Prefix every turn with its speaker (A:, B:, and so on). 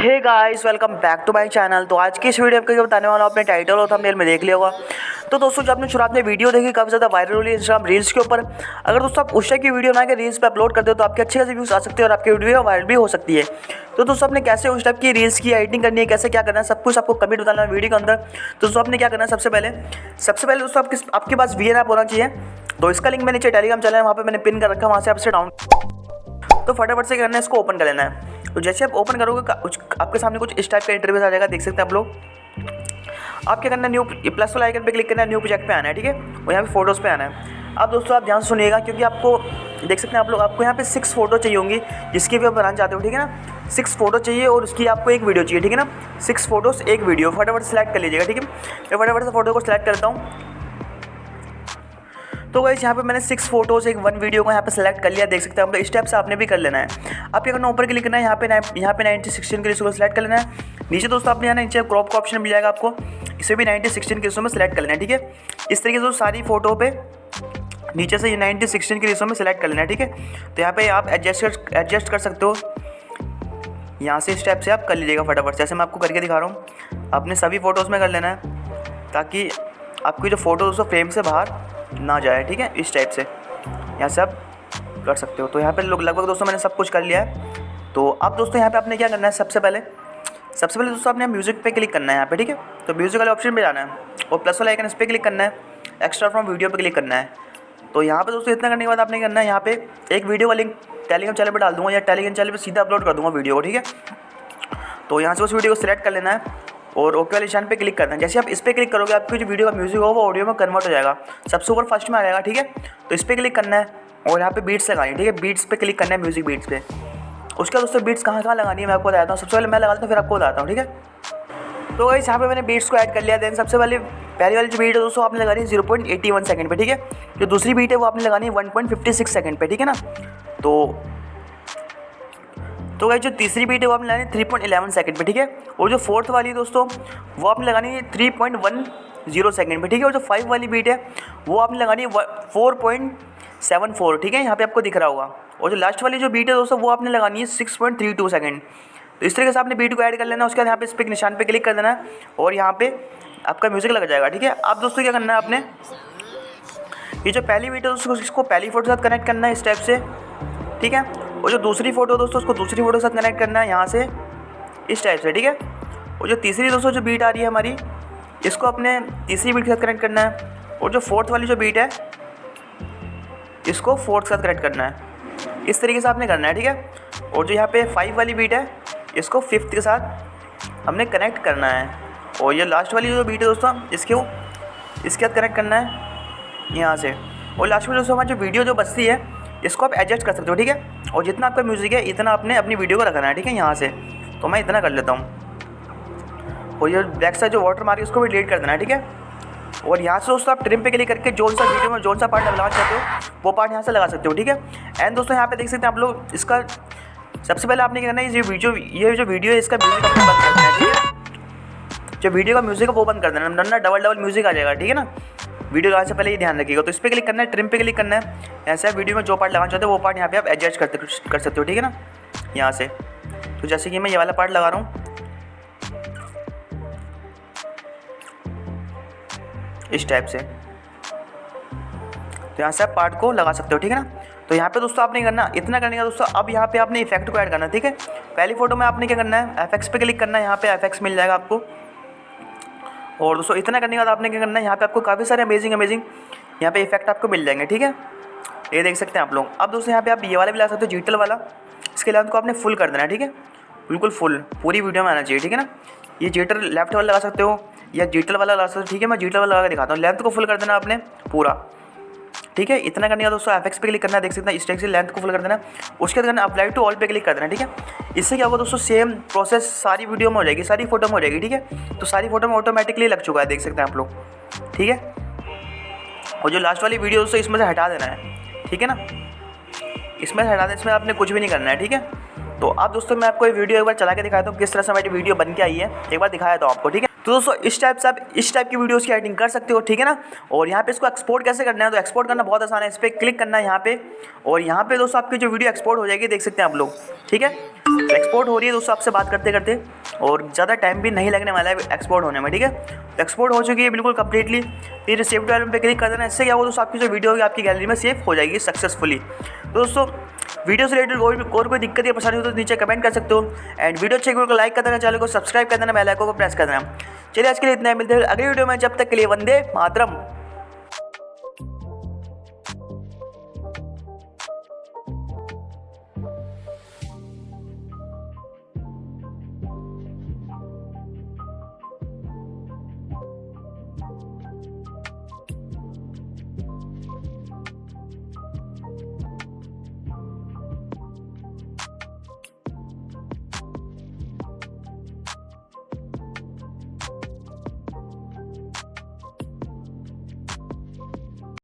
A: Hey guys, welcome back to my channel. तो आज की इस वीडियो में बताने वाला हूं, अपने टाइटल और थंबनेल में देख लिया होगा। तो दोस्तों, जब आपने शुरुआत में वीडियो देखी काफ़ी ज़्यादा वायरल हो रही है इंस्टाग्राम रील्स के ऊपर। अगर दोस्तों आप उस टाइप की वीडियो बना के रील्स पे अपलोड करते हो तो आपके अच्छे खासे व्यूज़ आ सकते हैं और आपकी वीडियो वायरल भी हो सकती है। तो दोस्तों, आपने कैसे उस टाइप की रील्स की एडिटिंग करनी है, कैसे क्या करना है, सब कुछ आपको कमेंट बताना है वीडियो के अंदर। तो दोस्तों, आपने क्या करना है, सबसे पहले दोस्तों आपके पास वीएन ऐप होना चाहिए। तो इसका लिंक मैंने नीचे टेलीग्राम चैनल है, वहाँ पर मैंने पिन कर रखा है, वहाँ से आपसे डाउन तो फटाफट से करना है, इसको ओपन कर लेना है। तो जैसे आप ओपन करोगे आपके सामने कुछ इस टाइप का इंटरव्यूज आ जाएगा, देख सकते हैं आप लोग। आप क्या करना है, न्यू प्लस वाला आइकन पे क्लिक करना है, न्यू प्रोजेक्ट पे आना है, ठीक है। और यहाँ पे फोटोज़ पे आना है। अब दोस्तों, आप ध्यान से सुनिएगा, क्योंकि आपको देख सकते हैं आप लोग, आपको यहाँ पे 6 फोटो चाहिए होंगी जिसकी भी आप बनाना चाहते हो, ठीक है ना। 6 फोटो चाहिए और उसकी आपको एक वीडियो चाहिए, ठीक है ना। 6 फोटोज़ एक वीडियो, फटाफट सेलेक्ट कर लीजिएगा, ठीक है। मैं फटाफट से फोटो को सिलेक्ट करता हूँ। तो गाइस, यहाँ पे मैंने 6 फोटोज़ एक 1 वीडियो को यहाँ पे सेलेक्ट कर लिया, देख सकते हैं आप लोग। इस स्टेप से आपने भी कर लेना है। आप क्या करना, ऊपर क्लिक करना है, यहाँ पे 90/16 के रेशो को सिलेक्ट कर लेना है। नीचे दोस्तों आपने यहाँ नीचे क्रॉप का ऑप्शन मिल जाएगा आपको, इसे भी 90/16 के रेशो में सेलेक्ट कर लेना है, ठीक है। इस तरीके से सारी फोटो पे नीचे से 90/16 के रेशो में सेलेक्ट कर लेना है, ठीक है। तो यहाँ पे आप एडजस्ट कर सकते हो, यहाँ से स्टेप से आप कर लीजिएगा फटाफट। जैसे मैं आपको करके दिखा रहा हूँ, आपने सभी फोटोज़ में कर लेना है ताकि आपकी जो फोटो दोस्तों फ्रेम से बाहर ना जाए, ठीक है। इस टाइप से यहाँ से आप कर सकते हो। तो यहाँ पे लगभग दोस्तों मैंने सब कुछ कर लिया है। तो अब दोस्तों यहाँ पे आपने क्या करना है, सबसे पहले दोस्तों आपने म्यूज़िक पे क्लिक करना है यहाँ पे, ठीक है। तो म्यूज़िक वाले ऑप्शन पे जाना है और प्लस वाला आइकन इस पर क्लिक करना है, एक्स्ट्रा फ्रॉम वीडियो पे क्लिक करना है। तो यहाँ पे दोस्तों इतना करने के बाद आपने करना है, यहाँ पे एक वीडियो का लिंक टेलीग्राम चैनल पर डाल दूँगा या टेलीग्राम चैनल पर सीधा अपलोड कर दूँगा वीडियो को, ठीक है। तो यहाँ से उस वीडियो को सिलेक्ट कर लेना है और ओके वाले निशान पे क्लिक करना है। जैसे आप इस पर क्लिक करोगे, आपकी जो वीडियो का म्यूजिक होगा वो ऑडियो में कन्वर्ट हो जाएगा, सबसे ऊपर फर्स्ट में आ जाएगा, ठीक है। तो इस पर क्लिक करना है और यहाँ पे बीट्स लगानी है, ठीक है। बीट्स पे क्लिक करना है, म्यूजिक बीट्स पे। उसके दोस्तों बीट्स कहाँ लगानी है मैं आपको बताता हूँ। सबसे पहले मैं लगाता हूँ, फिर आपको बताता हूँ, ठीक है। तो गाइस, यहाँ पे मैंने बीट्स को ऐड कर लिया। देन सबसे पहली वाली जो बीट है दोस्तों आपने लगानी है 0.81 सेकंड पे, ठीक है। जो दूसरी बीट है वो आपने लगानी है 1.56 सेकंड पे, ठीक है ना। तो गाइस, जो तीसरी बीट है वो आपने लगानी है 3.11 सेकंड पे, ठीक है। और जो फोर्थ वाली है दोस्तों वो आपने लगानी है 3.10 सेकंड पे, ठीक है। और जो 5 वाली बीट है वो आपने लगानी है 4.74, ठीक है। यहाँ पे आपको दिख रहा होगा। और जो लास्ट वाली जो बीट है दोस्तों वो आपने लगानी है 6.32 सेकंड। तो इस तरीके से आपने बीट को ऐड कर लेना है। उसके बाद यहाँ पे इस पर निशान पे क्लिक कर देना है और यहाँ पे आपका म्यूजिक लग जाएगा, ठीक है। अब दोस्तों क्या करना है, आपने ये जो पहली बीट है दोस्तों इसको पहली फोटो के साथ कनेक्ट करना है इस टाइप से, ठीक है। और जो दूसरी फोटो दोस्तों उसको दूसरी फोटो के साथ कनेक्ट करना है यहाँ से इस टाइप से, ठीक है। और जो तीसरी दोस्तों जो बीट आ रही है हमारी, इसको अपने तीसरी बीट के साथ कनेक्ट करना है। और जो फोर्थ वाली जो बीट है इसको फोर्थ के साथ कनेक्ट करना है। इस तरीके से आपने करना है, ठीक है। और जो यहाँ पे 5 वाली बीट है इसको 5th के साथ हमने कनेक्ट करना है। और ये लास्ट वाली जो बीट है दोस्तों इसके साथ कनेक्ट करना है यहाँ से। और लास्ट में दोस्तों हमारी जो वीडियो जो बचती है इसको आप एडजस्ट कर सकते हो, ठीक है। और जितना आपका म्यूज़िक है इतना आपने अपनी वीडियो को रखना है, ठीक है। यहाँ से तो मैं इतना कर लेता हूँ। और ये बैक साइड जो वाटर मार्क है उसको भी डिलीट कर देना है, ठीक है। और यहाँ से दोस्तों आप ट्रिम पे क्लिक करके जो सा वीडियो में जो सा पार्ट लगाना चाहते हो वो पार्ट यहाँ से लगा सकते हो, ठीक है। एंड दोस्तों यहाँ पे देख सकते हैं आप लोग, इसका सबसे पहले आपने क्या करना है, ये जो वीडियो है इसका म्यूज़िक आपने बंद कर देना है, ठीक है। जो वीडियो का म्यूज़िक है वो बंद कर देना, वरना डबल म्यूज़िक आ जाएगा, ठीक है ना। वीडियो लगाने से पहले ये ध्यान रखिएगा। तो इस पर क्लिक करना है, ट्रिम पे क्लिक करना है। ऐसे आप वीडियो में जो पार्ट लगाना चाहते हो वो पार्ट यहाँ पे आप एडजस्ट कर सकते हो, ठीक है ना, यहाँ से। तो जैसे कि मैं ये वाला पार्ट लगा रहा हूँ इस टाइप से, तो यहाँ से आप पार्ट को लगा सकते हो, ठीक है ना। तो यहाँ पे दोस्तों आपने करना इतना करने का दोस्तों। अब यहाँ पे आपने इफेक्ट को ऐड करना है, ठीक है। पहली फोटो में आपने क्या करना है, एफएक्स पे क्लिक करना है, यहाँ पे एफएक्स मिल जाएगा आपको। और दोस्तों इतना करने के बाद आपने क्या करना है, यहाँ पे आपको काफ़ी सारे अमेजिंग यहाँ पे इफेक्ट आपको मिल जाएंगे, ठीक है। ये देख सकते हैं आप लोग। अब दोस्तों यहाँ पे आप ये वाला भी ला सकते हो, डिजिटल वाला। इसके लेंथ को आपने फुल कर देना है, ठीक है। बिल्कुल फुल पूरी वीडियो में आना चाहिए, ठीक है ना। ये डिजिटल लेफ्ट वाला लगा सकते हो या डिजिटल वाला लगा सकते हो, ठीक है। मैं डिजिटल वाला लगा के दिखाता हूँ। लेंथ को फुल कर देना आपने पूरा, ठीक है। इतना करने का दोस्तों एफएक्स पे क्लिक करना है, देख सकते हैं इस टाइप से लेंथ को फुल कर देना। उसके बाद करना अप्लाई टू ऑल पे क्लिक कर देना, ठीक है। इससे क्या होगा दोस्तों, सेम प्रोसेस सारी वीडियो में हो जाएगी, सारी फोटो में हो जाएगी, ठीक है। तो सारी फोटो में ऑटोमेटिकली लग चुका है, देख सकते हैं आप लोग, ठीक है। और जो लास्ट वाली वीडियो दोस्तों इसमें से हटा देना है, ठीक है ना। इसमें से हटा देना, इसमें आपने कुछ भी नहीं करना है, ठीक है। तो अब दोस्तों मैं आपको ये वीडियो एक बार चला के दिखाता हूँ किस तरह से हमारी वीडियो बन के आई है। एक बार दिखाया था आपको, ठीक है। तो दोस्तों इस टाइप की वीडियोस की एडिटिंग कर सकते हो, ठीक है ना। और यहाँ पे इसको एक्सपोर्ट कैसे करना है, तो एक्सपोर्ट करना बहुत आसान है। इस पर क्लिक करना है यहाँ पे, और यहाँ पे दोस्तों आपकी जो वीडियो एक्सपोर्ट हो जाएगी, देख सकते हैं आप लोग, ठीक है। तो एक्सपोर्ट हो रही है दोस्तों आपसे बात करते करते, और ज़्यादा टाइम भी नहीं लगने वाला है एक्सपोर्ट होने में, ठीक है। तो एक्सपोर्ट हो चुकी है बिल्कुल कंप्लीटली। फिर सेव टू एल्बम पे क्लिक कर देना। इससे क्या होगा दोस्तों, आपकी जो वीडियो होगी आपकी गैलरी में सेव हो जाएगी सक्सेसफुली। तो दोस्तों वीडियो से रिलेटेड और कोई दिक्कत या परेशानी हो तो नीचे कमेंट कर सकते हो। एंड वीडियो अच्छी वीडियो को लाइक कर देना, चैनल को सब्सक्राइब कर देना, बेल आइकन को प्रेस कर देना। चलिए आज के लिए इतना ही, मिलते हैं अगली वीडियो में। जब तक के लिए वंदे मातरम।